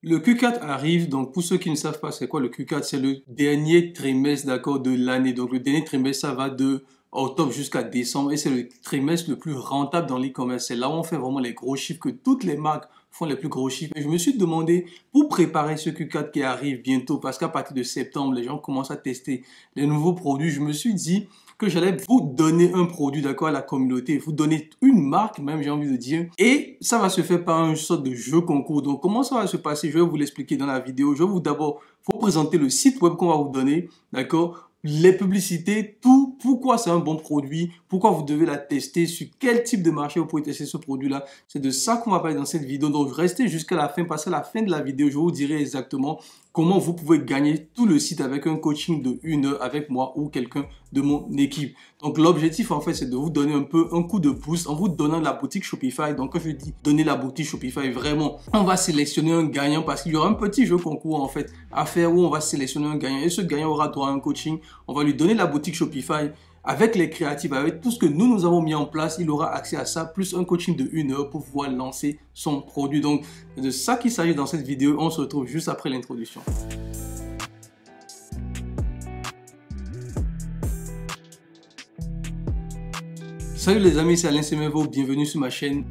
Le Q4 arrive, donc pour ceux qui ne savent pas c'est quoi le Q4, c'est le dernier trimestre, d'accord, de l'année. Donc le dernier trimestre, ça va de octobre jusqu'à décembre et c'est le trimestre le plus rentable dans l'e-commerce. C'est là où on fait vraiment les gros chiffres, que toutes les marques font les plus gros chiffres. Et je me suis demandé, pour préparer ce Q4 qui arrive bientôt, parce qu'à partir de septembre, les gens commencent à tester les nouveaux produits, je me suis dit que j'allais vous donner un produit, d'accord, à la communauté, vous donner une marque même, j'ai envie de dire, et ça va se faire par une sorte de jeu concours. Donc comment ça va se passer? Je vais vous l'expliquer dans la vidéo. Je vais vous d'abord vous présenter le site web qu'on va vous donner, d'accord, les publicités, tout, pourquoi c'est un bon produit, pourquoi vous devez la tester, sur quel type de marché vous pouvez tester ce produit-là. C'est de ça qu'on va parler dans cette vidéo. Donc restez jusqu'à la fin, parce qu'à la fin de la vidéo, je vous dirai exactement comment vous pouvez gagner tout le site avec un coaching de 1 heure avec moi ou quelqu'un de mon équipe. Donc l'objectif en fait, c'est de vous donner un peu un coup de pouce en vous donnant la boutique Shopify. Donc quand je dis donner la boutique Shopify, vraiment, on va sélectionner un gagnant parce qu'il y aura un petit jeu concours en fait à faire où on va sélectionner un gagnant et ce gagnant aura droit à un coaching. On va lui donner la boutique Shopify avec les créatifs, avec tout ce que nous avons mis en place. Il aura accès à ça, plus un coaching de 1 heure pour pouvoir lancer son produit. Donc, c'est de ça qu'il s'agit dans cette vidéo. On se retrouve juste après l'introduction. Salut les amis, c'est Alain Semevo. Bienvenue sur ma chaîne.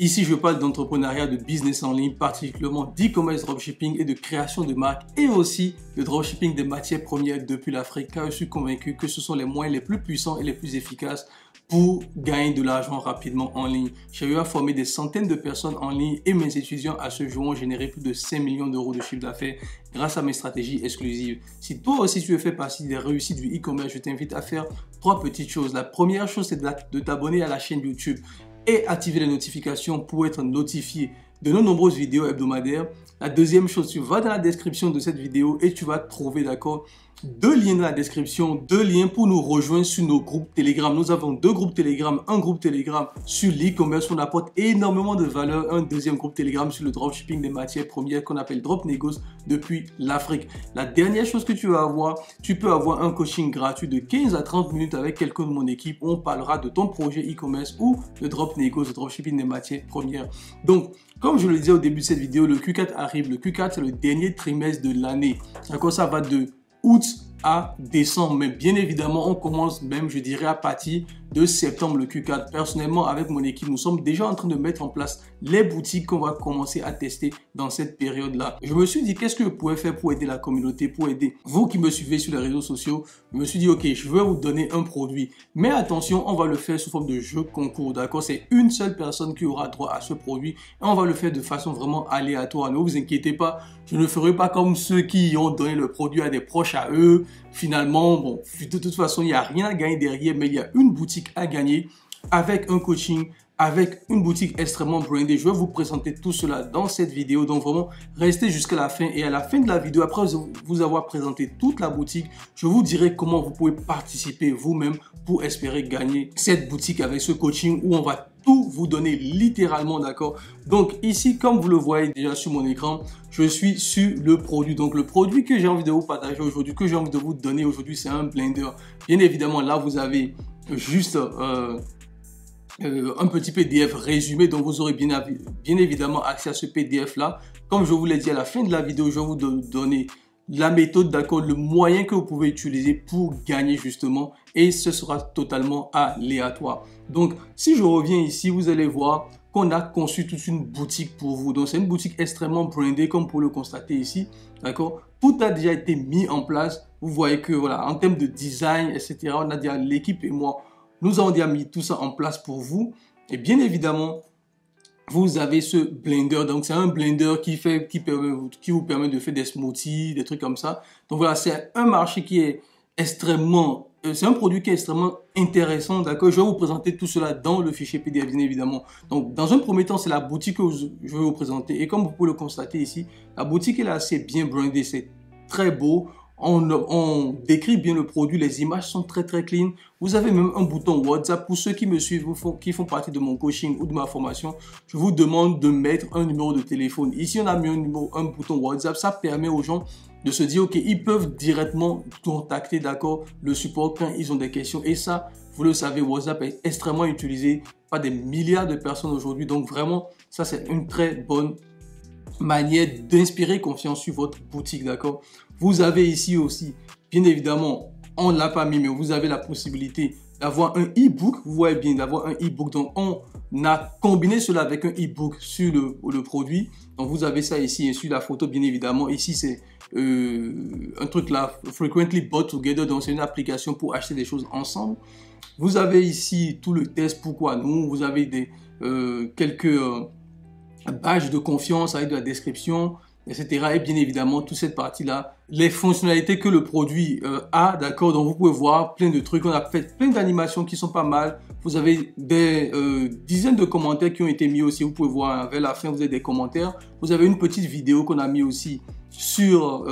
Ici, je parle d'entrepreneuriat, de business en ligne, particulièrement d'e-commerce, dropshipping et de création de marques et aussi de dropshipping des matières premières depuis l'Afrique, car je suis convaincu que ce sont les moyens les plus puissants et les plus efficaces pour gagner de l'argent rapidement en ligne. J'ai eu à former des centaines de personnes en ligne et mes étudiants à ce jour ont généré plus de 5 millions d'euros de chiffre d'affaires grâce à mes stratégies exclusives. Si toi aussi tu veux faire partie des réussites du e-commerce, je t'invite à faire 3 petites choses. La première chose, c'est de t'abonner à la chaîne YouTube et activer les notifications pour être notifié de nos nombreuses vidéos hebdomadaires. La deuxième chose, tu vas dans la description de cette vidéo et tu vas trouver, d'accord, 2 liens dans la description, 2 liens pour nous rejoindre sur nos groupes Telegram. Nous avons 2 groupes Telegram, un groupe Telegram sur l'e-commerce, on apporte énormément de valeur, un deuxième groupe Telegram sur le dropshipping des matières premières qu'on appelle Drop Négoce depuis l'Afrique. La dernière chose que tu vas avoir, tu peux avoir un coaching gratuit de 15 à 30 minutes avec quelqu'un de mon équipe où on parlera de ton projet e-commerce ou de Drop Négoce, de dropshipping des matières premières. Donc, comme je le disais au début de cette vidéo, le Q4 arrive. Le Q4, c'est le dernier trimestre de l'année. D'accord, ça va de août à décembre, mais bien évidemment on commence même, je dirais, à partir de septembre le Q4. Personnellement, avec mon équipe, nous sommes déjà en train de mettre en place les boutiques qu'on va commencer à tester dans cette période-là. Je me suis dit, qu'est-ce que je pourrais faire pour aider la communauté, pour aider vous qui me suivez sur les réseaux sociaux. Je me suis dit, ok, je veux vous donner un produit, mais attention, on va le faire sous forme de jeu concours, d'accord? C'est une seule personne qui aura droit à ce produit et on va le faire de façon vraiment aléatoire. Ne vous inquiétez pas, je ne ferai pas comme ceux qui ont donné le produit à des proches à eux. Finalement, bon, de toute façon, il n'y a rien à gagner derrière, mais il y a une boutique à gagner avec un coaching, avec une boutique extrêmement brandée. Je vais vous présenter tout cela dans cette vidéo. Donc vraiment, restez jusqu'à la fin. Et à la fin de la vidéo, après vous avoir présenté toute la boutique, je vous dirai comment vous pouvez participer vous-même pour espérer gagner cette boutique avec ce coaching où on va tout vous donner littéralement, d'accord? Donc ici, comme vous le voyez déjà sur mon écran, je suis sur le produit. Donc le produit que j'ai envie de vous partager aujourd'hui, que j'ai envie de vous donner aujourd'hui, c'est un blender. Bien évidemment, là, vous avez juste un petit PDF résumé, donc vous aurez bien évidemment accès à ce PDF là. Comme je vous l'ai dit à la fin de la vidéo, je vais vous donner la méthode, d'accord, le moyen que vous pouvez utiliser pour gagner justement, et ce sera totalement aléatoire. Donc si je reviens ici, vous allez voir qu'on a conçu toute une boutique pour vous. Donc c'est une boutique extrêmement brandée comme pour le constater ici, d'accord. Tout a déjà été mis en place. Vous voyez que voilà, en termes de design, etc., on a déjà, l'équipe et moi, nous avons déjà mis tout ça en place pour vous. Et bien évidemment, vous avez ce blender. Donc, c'est un blender qui vous permet de faire des smoothies, des trucs comme ça. Donc, voilà, c'est un marché qui est extrêmement... c'est un produit qui est extrêmement intéressant, d'accord? Je vais vous présenter tout cela dans le fichier PDF, bien évidemment. Donc, dans un premier temps, c'est la boutique que je vais vous présenter. Et comme vous pouvez le constater ici, la boutique elle est assez bien brandée. C'est très beau. On décrit bien le produit, les images sont très clean. Vous avez même un bouton WhatsApp. Pour ceux qui me suivent, qui font partie de mon coaching ou de ma formation, je vous demande de mettre un numéro de téléphone. Ici, on a mis un bouton WhatsApp. Ça permet aux gens de se dire, ok, ils peuvent directement contacter, d'accord, le support quand ils ont des questions. Et ça, Vous le savez, WhatsApp est extrêmement utilisé par des milliards de personnes aujourd'hui. Donc vraiment, ça c'est une très bonne manière d'inspirer confiance sur votre boutique, d'accord? Vous avez ici aussi, bien évidemment, on ne l'a pas mis, mais vous avez la possibilité d'avoir un e-book. Vous voyez bien, d'avoir un e-book. Donc, on a combiné cela avec un e-book sur le produit. Donc, vous avez ça ici, et sur la photo, bien évidemment. Ici, c'est un truc là, Frequently Bought Together. Donc, c'est une application pour acheter des choses ensemble. Vous avez ici tout le test, pourquoi nous. Vous avez quelques badges de confiance avec de la description, etc. Et bien évidemment, toute cette partie-là, les fonctionnalités que le produit a, d'accord? Donc, vous pouvez voir plein de trucs. On a fait plein d'animations qui sont pas mal. Vous avez des dizaines de commentaires qui ont été mis aussi. Vous pouvez voir vers la fin, vous avez des commentaires. Vous avez une petite vidéo qu'on a mis aussi sur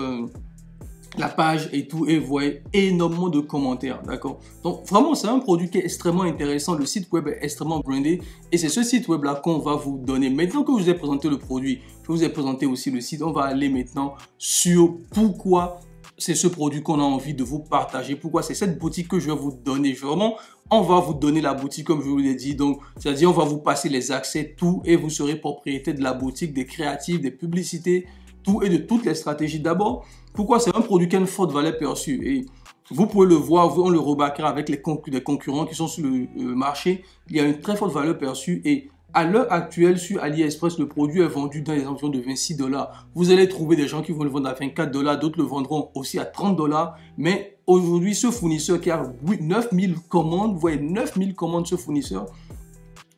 la page et tout, et vous voyez énormément de commentaires, d'accord? Donc vraiment, c'est un produit qui est extrêmement intéressant. Le site web est extrêmement brandé et c'est ce site web là qu'on va vous donner. Maintenant que je vous ai présenté le produit, je vous ai présenté aussi le site, on va aller maintenant sur pourquoi c'est ce produit qu'on a envie de vous partager, pourquoi c'est cette boutique que je vais vous donner. Vraiment, on va vous donner la boutique comme je vous l'ai dit. Donc, c'est-à-dire on va vous passer les accès, tout, et vous serez propriétaire de la boutique, des créatifs, des publicités, tout et de toutes les stratégies. D'abord, pourquoi c'est un produit qui a une forte valeur perçue. Et vous pouvez le voir, on le remarquera avec des concurrents qui sont sur le marché. Il y a une très forte valeur perçue et à l'heure actuelle, sur AliExpress, le produit est vendu dans les environs de 26 $. Vous allez trouver des gens qui vont le vendre à 24 $, d'autres le vendront aussi à 30 $. Mais aujourd'hui, ce fournisseur qui a 9000 commandes, vous voyez 9000 commandes, ce fournisseur,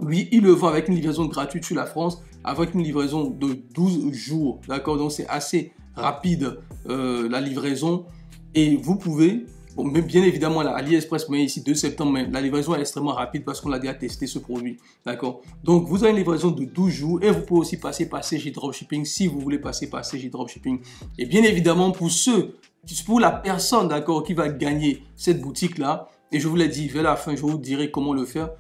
lui, il le vend avec une livraison gratuite sur la France, avec une livraison de 12 jours. D'accord? Donc, c'est assez rapide la livraison. Et vous pouvez, bon, mais bien évidemment, AliExpress, mais ici 2 septembre, mais la livraison est extrêmement rapide parce qu'on a déjà testé ce produit. D'accord? Donc, vous avez une livraison de 12 jours et vous pouvez aussi passer par CJ Dropshipping si vous voulez passer par CJ Dropshipping. Et bien évidemment, pour la personne, d'accord, qui va gagner cette boutique-là, et je vous l'ai dit, vers la fin, je vous dirai comment le faire.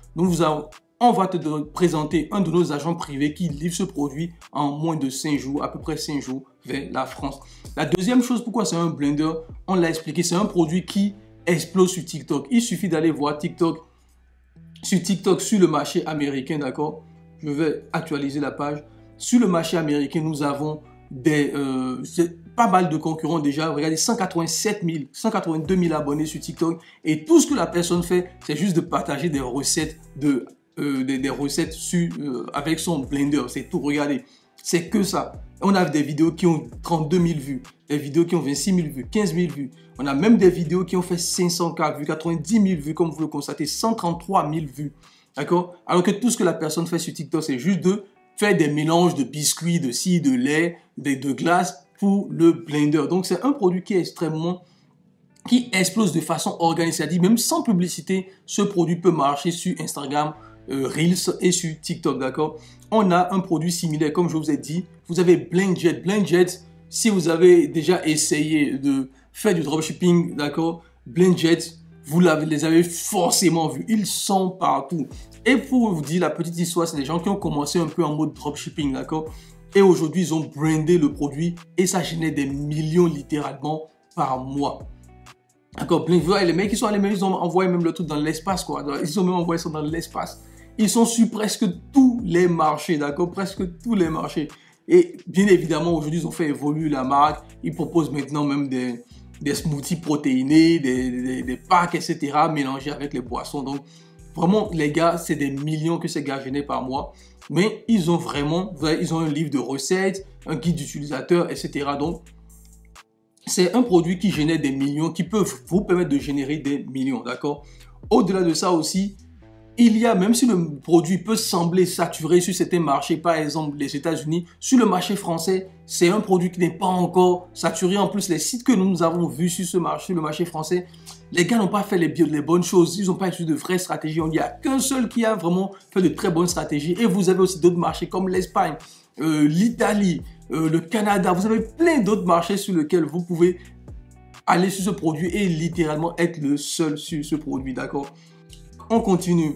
On va te présenter un de nos agents privés qui livre ce produit en moins de 5 jours, à peu près 5 jours vers la France. La deuxième chose, pourquoi c'est un blender, on l'a expliqué, c'est un produit qui explose sur TikTok. Il suffit d'aller voir TikTok, sur le marché américain, d'accord? Je vais actualiser la page. Sur le marché américain, nous avons pas mal de concurrents déjà. Regardez, 182 000 abonnés sur TikTok. Et tout ce que la personne fait, c'est juste de partager des recettes avec son blender. C'est tout, regardez. C'est que ça. On a des vidéos qui ont 32 000 vues, des vidéos qui ont 26 000 vues, 15 000 vues. On a même des vidéos qui ont fait 500K vues, 90 000 vues, comme vous le constatez, 133 000 vues. D'accord? Alors que tout ce que la personne fait sur TikTok, c'est juste de faire des mélanges de biscuits, de scie, de lait, de glace pour le blender. Donc, c'est un produit qui explose de façon organique. C'est-à-dire, même sans publicité, ce produit peut marcher sur Instagram, Reels et sur TikTok, d'accord? On a un produit similaire, comme je vous ai dit. Vous avez BlinkJet. BlinkJet, si vous avez déjà essayé de faire du dropshipping, d'accord? BlinkJet, vous les avez forcément vus. Ils sont partout. Et pour vous dire la petite histoire, c'est des gens qui ont commencé un peu en mode dropshipping, d'accord? Et aujourd'hui, ils ont brandé le produit et ça génère des millions littéralement par mois. D'accord? Les mecs, ils ont envoyé même le truc dans l'espace, quoi. Ils ont même envoyé ça dans l'espace. Ils sont sur presque tous les marchés, d'accord? Presque tous les marchés. Et bien évidemment, aujourd'hui, ils ont fait évoluer la marque. Ils proposent maintenant même des smoothies protéinés, des packs, etc. mélangés avec les boissons. Donc, vraiment, les gars, c'est des millions que ces gars génèrent par mois. Mais ils ont un livre de recettes, un guide d'utilisateur, etc. Donc, c'est un produit qui génère des millions, qui peut vous permettre de générer des millions, d'accord? Au-delà de ça aussi, même si le produit peut sembler saturé sur certains marchés, par exemple les États-Unis, sur le marché français, c'est un produit qui n'est pas encore saturé. En plus, les sites que nous avons vus sur le marché français, les gars n'ont pas fait les bonnes choses. Ils n'ont pas utilisé de vraies stratégies. Il n'y a qu'un seul qui a vraiment fait de très bonnes stratégies. Et vous avez aussi d'autres marchés comme l'Espagne, l'Italie, le Canada. Vous avez plein d'autres marchés sur lesquels vous pouvez aller sur ce produit et littéralement être le seul sur ce produit, d'accord? On continue.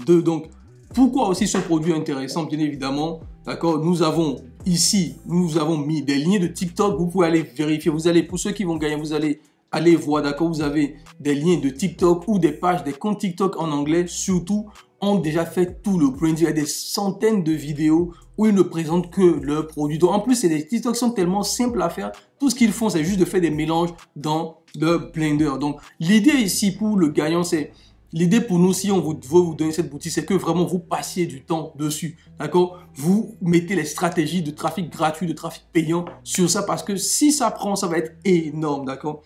Donc, pourquoi aussi ce produit est intéressant? Bien évidemment, d'accord, nous avons mis des liens de TikTok. Vous pouvez aller vérifier. Pour ceux qui vont gagner, vous allez allez voir, d'accord, vous avez des liens de TikTok ou des pages, des comptes TikTok en anglais, surtout, ont déjà fait tout le branding. Il y a des centaines de vidéos où ils ne présentent que leurs produits. Donc, en plus, les TikTok sont tellement simples à faire. Tout ce qu'ils font, c'est juste de faire des mélanges dans leur Blender. Donc, l'idée ici pour le gagnant, c'est... L'idée pour nous, si on veut vous donner cette boutique, c'est que vraiment vous passiez du temps dessus, d'accord? Vous mettez les stratégies de trafic gratuit, de trafic payant sur ça, parce que si ça prend, ça va être énorme, d'accord?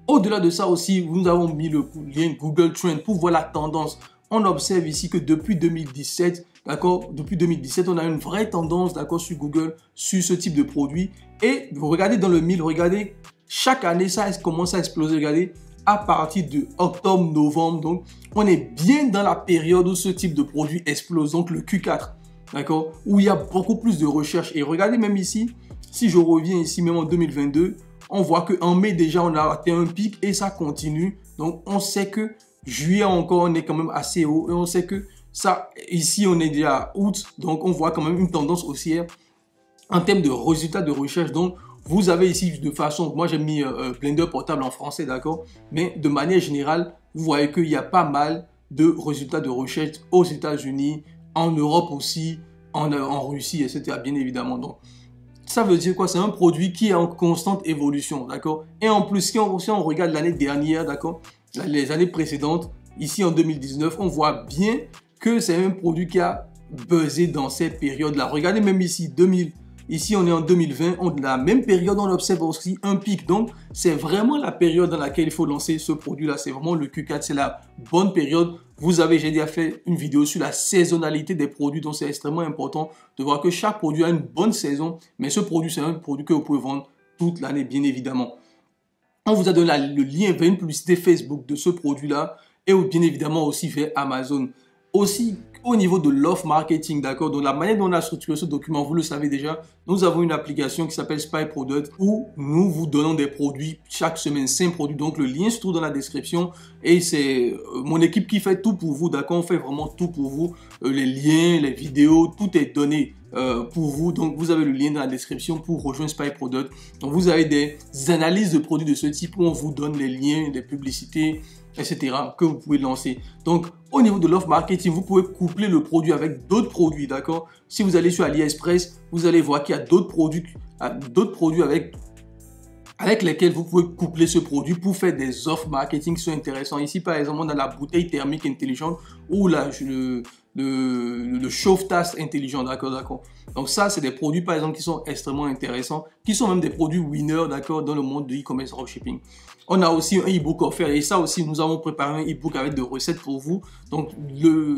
Au-delà de ça aussi, nous avons mis le lien Google Trends pour voir la tendance. On observe ici que depuis 2017, d'accord, depuis 2017, on a une vraie tendance, d'accord, sur Google, sur ce type de produit. Et vous regardez dans le mille, regardez, chaque année, ça commence à exploser, regardez, à partir de octobre, novembre. Donc, on est bien dans la période où ce type de produit explose, donc le Q4, d'accord, où il y a beaucoup plus de recherche. Et regardez même ici, si je reviens ici, même en 2022, on voit qu'en mai déjà, on a atteint un pic et ça continue. Donc, on sait que juillet encore, on est quand même assez haut. Et on sait que ça, ici, on est déjà à août. Donc, on voit quand même une tendance haussière en termes de résultats de recherche. Donc, vous avez ici de façon, moi j'ai mis Blender portable en français, d'accord? Mais de manière générale, vous voyez qu'il y a pas mal de résultats de recherche aux États-Unis, en Europe aussi, en Russie, etc. Bien évidemment. Donc, ça veut dire quoi? C'est un produit qui est en constante évolution, d'accord? Et en plus, si on regarde l'année dernière, d'accord, les années précédentes, ici en 2019, on voit bien que c'est un produit qui a buzzé dans cette période-là. Regardez même ici, 2000. Ici, on est en 2020, on, la même période, on observe aussi un pic. Donc, c'est vraiment la période dans laquelle il faut lancer ce produit-là. C'est vraiment le Q4, c'est la bonne période. Vous avez, j'ai déjà fait une vidéo sur la saisonnalité des produits. Donc, c'est extrêmement important de voir que chaque produit a une bonne saison. Mais ce produit, c'est un produit que vous pouvez vendre toute l'année, bien évidemment. On vous a donné le lien vers une publicité Facebook de ce produit-là. Et bien évidemment aussi vers Amazon. Aussi, au niveau de l'offre marketing, d'accord, donc la manière dont on a structuré ce document, vous le savez déjà, nous avons une application qui s'appelle Spy Product où nous vous donnons des produits chaque semaine, 5 produits. Donc le lien se trouve dans la description et c'est mon équipe qui fait tout pour vous, d'accord, on fait vraiment tout pour vous, les liens, les vidéos, tout est donné pour vous. Donc vous avez le lien dans la description pour rejoindre Spy Product. Donc vous avez des analyses de produits de ce type où on vous donne les liens, les publicités, etc. que vous pouvez lancer. Donc, au niveau de l'offre marketing, vous pouvez coupler le produit avec d'autres produits, d'accord? Si vous allez sur AliExpress, vous allez voir qu'il y a d'autres produits avec lesquels vous pouvez coupler ce produit pour faire des offres marketing qui sont intéressantes. Ici, par exemple, on a la bouteille thermique intelligente ou le chauffe-tasse intelligent, d'accord. Donc ça, c'est des produits, par exemple, qui sont extrêmement intéressants, qui sont même des produits winners, d'accord, dans le monde de e-commerce dropshipping. On a aussi un e-book offert et ça aussi, nous avons préparé un e-book avec des recettes pour vous. Donc,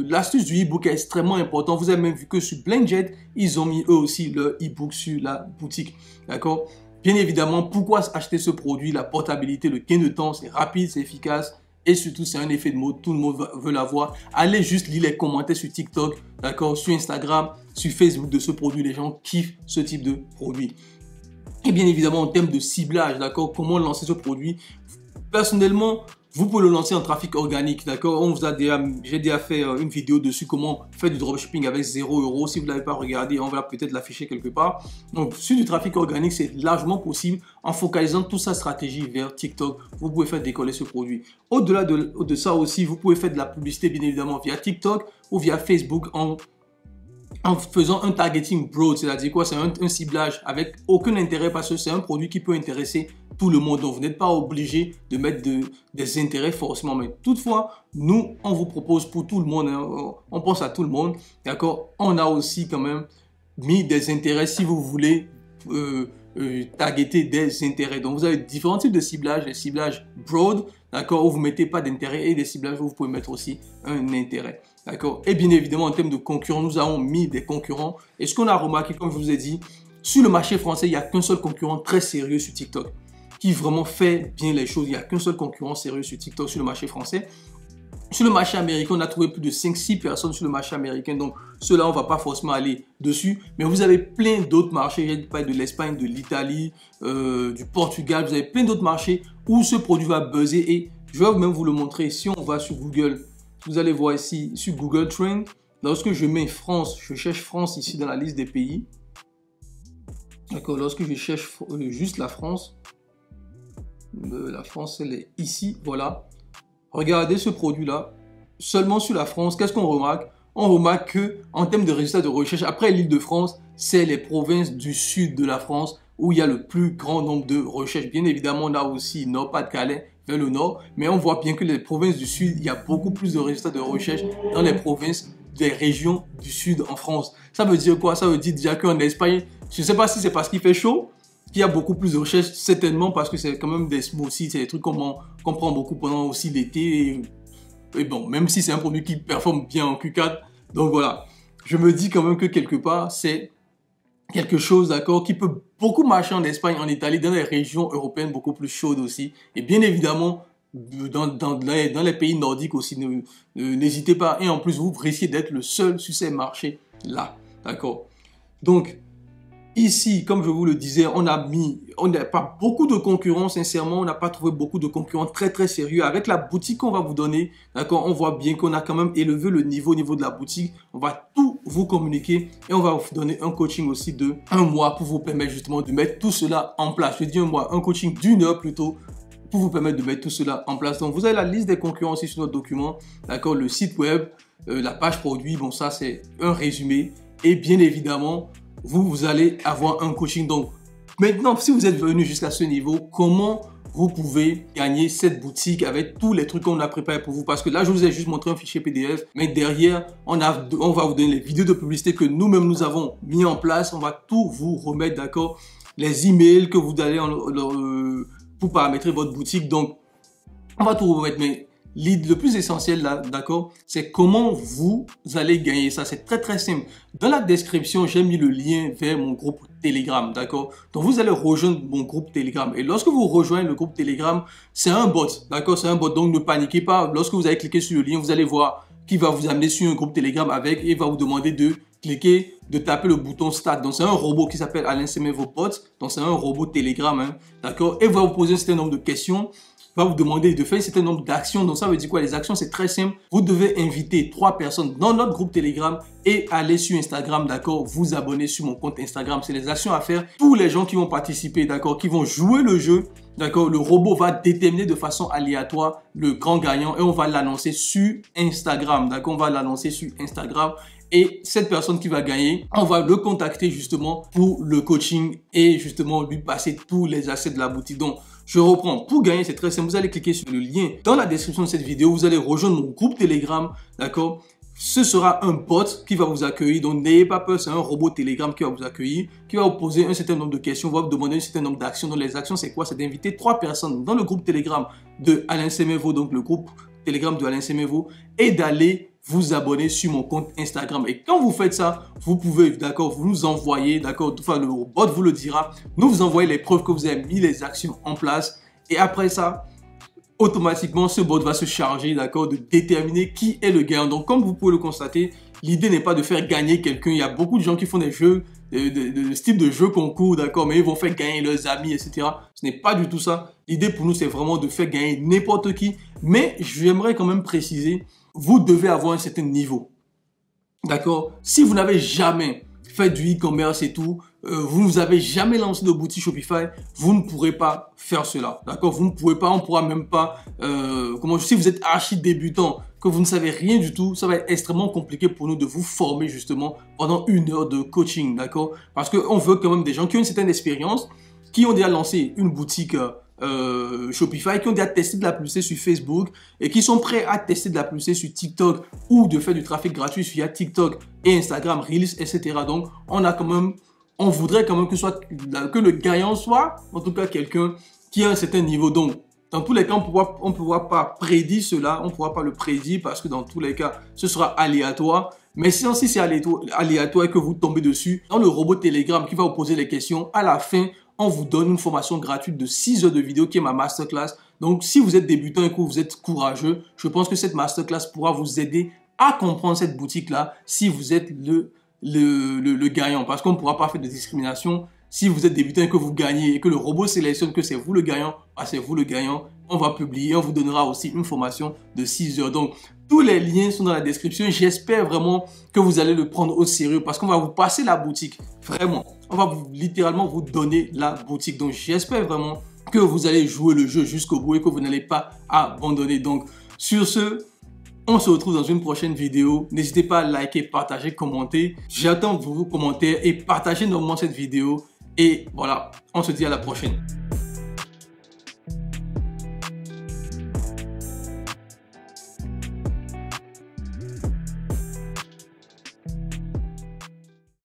l'astuce du e-book est extrêmement important. Vous avez même vu que sur Blendjet, ils ont mis eux aussi leur e-book sur la boutique, d'accord. Bien évidemment, pourquoi acheter ce produit? La portabilité, le gain de temps, c'est rapide, c'est efficace. Et surtout, c'est un effet de mode, tout le monde veut l'avoir. Allez juste lire les commentaires sur TikTok, d'accord, sur Instagram, sur Facebook de ce produit. Les gens kiffent ce type de produit. Et bien évidemment, en termes de ciblage, d'accord, comment lancer ce produit? Personnellement, vous pouvez le lancer en trafic organique, d'accord? J'ai déjà fait une vidéo dessus, comment faire du dropshipping avec 0 €. Si vous ne l'avez pas regardé, on va peut-être l'afficher quelque part. Donc, sur du trafic organique, c'est largement possible en focalisant toute sa stratégie vers TikTok. Vous pouvez faire décoller ce produit. Au-delà de ça aussi, vous pouvez faire de la publicité, bien évidemment, via TikTok ou via Facebook en faisant un targeting broad, c'est-à-dire quoi? C'est un ciblage avec aucun intérêt parce que c'est un produit qui peut intéresser tout le monde. Donc, vous n'êtes pas obligé de mettre des intérêts forcément. Mais toutefois, nous, on vous propose pour tout le monde, hein, on pense à tout le monde, d'accord? On a aussi quand même mis des intérêts si vous voulez targeter des intérêts. Donc, vous avez différents types de ciblage, des ciblages broad, d'accord, où vous ne mettez pas d'intérêt et des ciblages où vous pouvez mettre aussi un intérêt. D'accord. Et bien évidemment, en termes de concurrents, nous avons mis des concurrents. Et ce qu'on a remarqué, comme je vous ai dit, sur le marché français, il n'y a qu'un seul concurrent très sérieux sur TikTok qui vraiment fait bien les choses. Il n'y a qu'un seul concurrent sérieux sur TikTok sur le marché français. Sur le marché américain, on a trouvé plus de 5-6 personnes sur le marché américain. Donc, ceux-là, on ne va pas forcément aller dessus. Mais vous avez plein d'autres marchés. J'ai parlé de l'Espagne, de l'Italie, du Portugal. Vous avez plein d'autres marchés où ce produit va buzzer. Et je vais même vous le montrer. Si on va sur Google, vous allez voir ici sur Google Trends. Lorsque je mets France, je cherche France ici dans la liste des pays. D'accord, lorsque je cherche juste la France, La France, elle est ici, voilà. Regardez ce produit-là. Seulement sur la France, qu'est-ce qu'on remarque? On remarque que en termes de résultats de recherche, après l'Île-de-France, c'est les provinces du sud de la France où il y a le plus grand nombre de recherches. Bien évidemment, on a aussi Nord-Pas-de-Calais vers le nord, mais on voit bien que les provinces du sud, il y a beaucoup plus de résultats de recherche dans les provinces des régions du sud en France. Ça veut dire quoi? Ça veut dire déjà qu'en Espagne, je ne sais pas si c'est parce qu'il fait chaud, qu'il y a beaucoup plus de recherches, certainement parce que c'est quand même des smoothies, c'est des trucs qu'on prend beaucoup pendant aussi l'été. Et bon, même si c'est un produit qui performe bien en Q4, donc voilà, je me dis quand même que quelque part, c'est quelque chose, d'accord, qui peut beaucoup marcher en Espagne, en Italie, dans les régions européennes beaucoup plus chaudes aussi. Et bien évidemment, dans les pays nordiques aussi, n'hésitez pas. Et en plus, vous risquez d'être le seul sur ces marchés-là, d'accord. Donc, ici, comme je vous le disais, on n'a pas beaucoup de concurrents, sincèrement, on n'a pas trouvé beaucoup de concurrents très sérieux. Avec la boutique qu'on va vous donner, d'accord, on voit bien qu'on a quand même élevé le niveau de la boutique. On va tout vous communiquer et on va vous donner un coaching aussi de 1 mois pour vous permettre justement de mettre tout cela en place. Je dis 1 mois, un coaching d'1 heure plutôt pour vous permettre de mettre tout cela en place. Donc, vous avez la liste des concurrents aussi sur notre document, d'accord, le site web, la page produit, bon ça c'est un résumé et bien évidemment, vous allez avoir un coaching. Donc, maintenant, si vous êtes venu jusqu'à ce niveau, comment vous pouvez gagner cette boutique avec tous les trucs qu'on a préparés pour vous? Parce que là, je vous ai juste montré un fichier PDF, mais derrière, on va vous donner les vidéos de publicité que nous-mêmes, nous avons mis en place. On va tout vous remettre, d'accord? Les emails que vous allez pour paramétrer votre boutique. Donc, on va tout vous remettre, mais le plus essentiel là, d'accord, c'est comment vous allez gagner ça. C'est très simple. Dans la description, j'ai mis le lien vers mon groupe Telegram, d'accord. Donc vous allez rejoindre mon groupe Telegram et lorsque vous rejoignez le groupe Telegram, c'est un bot, d'accord, c'est un bot. Donc ne paniquez pas. Lorsque vous allez cliquer sur le lien, vous allez voir qui va vous amener sur un groupe Telegram avec et va vous demander de cliquer, de taper le bouton Start. Donc c'est un robot qui s'appelle Alain Semevo Bot. Donc c'est un robot Telegram, hein, d'accord, et va vous poser un certain nombre de questions. Va vous demander de faire un certain nombre d'actions. Donc ça veut dire quoi? Les actions, c'est très simple. Vous devez inviter 3 personnes dans notre groupe Telegram et aller sur Instagram, d'accord, vous abonner sur mon compte Instagram. C'est les actions à faire. Tous les gens qui vont participer, d'accord, qui vont jouer le jeu, d'accord, le robot va déterminer de façon aléatoire le grand gagnant et on va l'annoncer sur Instagram, d'accord, on va l'annoncer sur Instagram. Et cette personne qui va gagner, on va le contacter justement pour le coaching et justement lui passer tous les assets de la boutique. Donc, je reprends. Pour gagner, c'est très simple. Vous allez cliquer sur le lien dans la description de cette vidéo. Vous allez rejoindre mon groupe Telegram, d'accord? Ce sera un bot qui va vous accueillir. Donc, n'ayez pas peur. C'est un robot Telegram qui va vous accueillir, qui va vous poser un certain nombre de questions, va vous demander un certain nombre d'actions. Donc, les actions, c'est quoi? C'est d'inviter 3 personnes dans le groupe Telegram de Alain Semevo, donc le groupe Telegram de Alain Semevo, et d'aller vous abonner sur mon compte Instagram. Et quand vous faites ça, vous pouvez, d'accord, vous nous envoyer, d'accord, enfin le bot vous le dira, nous vous envoyez les preuves que vous avez mis les actions en place. Et après ça, automatiquement, ce bot va se charger, d'accord, de déterminer qui est le gagnant. Donc, comme vous pouvez le constater, l'idée n'est pas de faire gagner quelqu'un. Il y a beaucoup de gens qui font des jeux, de ce type de jeu concours, d'accord, mais ils vont faire gagner leurs amis, etc. Ce n'est pas du tout ça. L'idée pour nous, c'est vraiment de faire gagner n'importe qui. Mais j'aimerais quand même préciser, vous devez avoir un certain niveau. D'accord? Si vous n'avez jamais fait du e-commerce et tout, vous n'avez jamais lancé de boutique Shopify, vous ne pourrez pas faire cela. D'accord? Vous ne pouvez pas, on ne pourra même pas, si vous êtes archi débutant, que vous ne savez rien du tout, ça va être extrêmement compliqué pour nous de vous former justement pendant 1 heure de coaching. D'accord? Parce qu'on veut quand même des gens qui ont une certaine expérience, qui ont déjà lancé une boutique Shopify, qui ont déjà testé de la publicité sur Facebook et qui sont prêts à tester de la publicité sur TikTok ou de faire du trafic gratuit via TikTok et Instagram, Reels, etc. Donc, on voudrait quand même que le gagnant soit, en tout cas, quelqu'un qui a un certain niveau. Donc, dans tous les cas, on ne pourra pas prédire cela, on ne pourra pas le prédire parce que dans tous les cas, ce sera aléatoire. Mais si c'est aléatoire et que vous tombez dessus, dans le robot Telegram qui va vous poser les questions, à la fin, on vous donne une formation gratuite de 6 heures de vidéo qui est ma masterclass. Donc, si vous êtes débutant et que vous êtes courageux, je pense que cette masterclass pourra vous aider à comprendre cette boutique-là si vous êtes le gagnant. Parce qu'on ne pourra pas faire de discrimination. Si vous êtes débutant et que vous gagnez et que le robot sélectionne que c'est vous le gagnant, c'est vous le gagnant. On va publier, on vous donnera aussi une formation de 6 heures. Donc, tous les liens sont dans la description. J'espère vraiment que vous allez le prendre au sérieux parce qu'on va vous passer la boutique. Vraiment. On va littéralement vous donner la boutique. Donc, j'espère vraiment que vous allez jouer le jeu jusqu'au bout et que vous n'allez pas abandonner. Donc, sur ce, on se retrouve dans une prochaine vidéo. N'hésitez pas à liker, partager, commenter. J'attends vos commentaires et partagez normalement cette vidéo. Et voilà, on se dit à la prochaine.